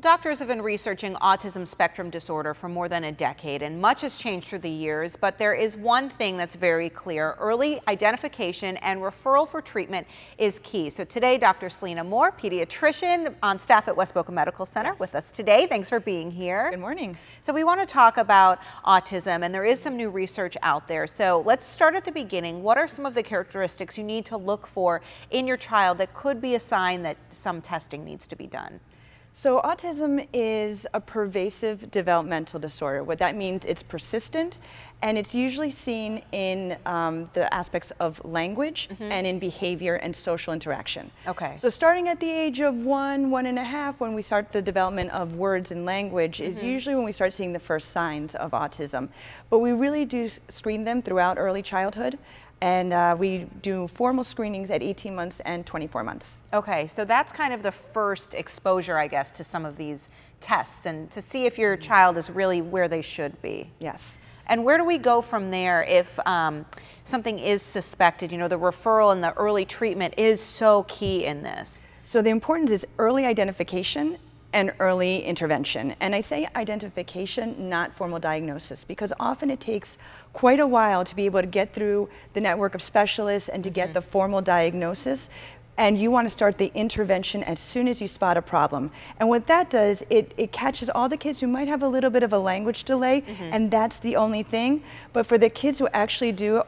Doctors have been researching autism spectrum disorder for more than a decade, and much has changed through the years, but there is one thing that's very clear. Early identification and referral for treatment is key. So today, Dr. Celina Moore, pediatrician on staff at West Boca Medical Center, with us today. Thanks for being here. Good morning. So we want to talk about autism, and there is some new research out there. So let's start at the beginning. What are some of the characteristics you need to look for in your child that could be a sign that some testing needs to be done? So autism is a pervasive developmental disorder. What that means, it's persistent, and it's usually seen in the aspects of language and in behavior and social interaction. Okay. So starting at the age of 1.5, when we start the development of words and language, is usually when we start seeing the first signs of autism. But we really do screen them throughout early childhood. And we do formal screenings at 18 months and 24 months. Okay, so that's kind of the first exposure, I guess, to some of these tests and to see if your child is really where they should be. Yes. And where do we go from there if something is suspected? You know, the referral and the early treatment is so key in this. So the importance is early identification and early intervention. And I say identification, not formal diagnosis, because often it takes quite a while to be able to get through the network of specialists and to get the formal diagnosis. And you want to start the intervention as soon as you spot a problem. And what that does, it catches all the kids who might have a little bit of a language delay, and that's the only thing. But for the kids who actually do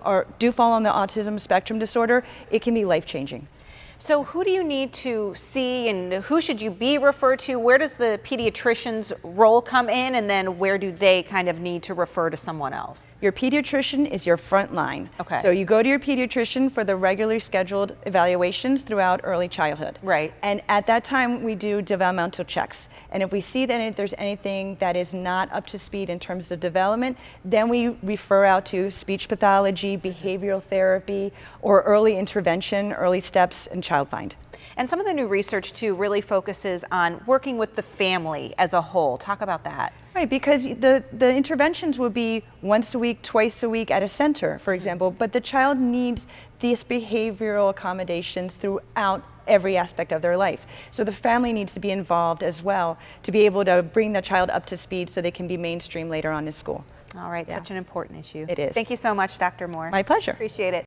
fall on the autism spectrum disorder, it can be life-changing. So who do you need to see, and who should you be referred to? Where does the pediatrician's role come in, and then where do they kind of need to refer to someone else? Your pediatrician is your front line. Okay. So you go to your pediatrician for the regularly scheduled evaluations throughout early childhood. Right. And at that time, we do developmental checks. And if we see that there's anything that is not up to speed in terms of development, then we refer out to speech pathology, behavioral therapy, or early intervention, early steps, and child find. And some of the new research too really focuses on working with the family as a whole. Talk about that. Right, because the interventions will be once a week, twice a week at a center, for example, but the child needs these behavioral accommodations throughout every aspect of their life. So the family needs to be involved as well to be able to bring the child up to speed so they can be mainstream later on in school. All right, such an important issue. It is. Thank you so much, Dr. Moore. My pleasure. Appreciate it.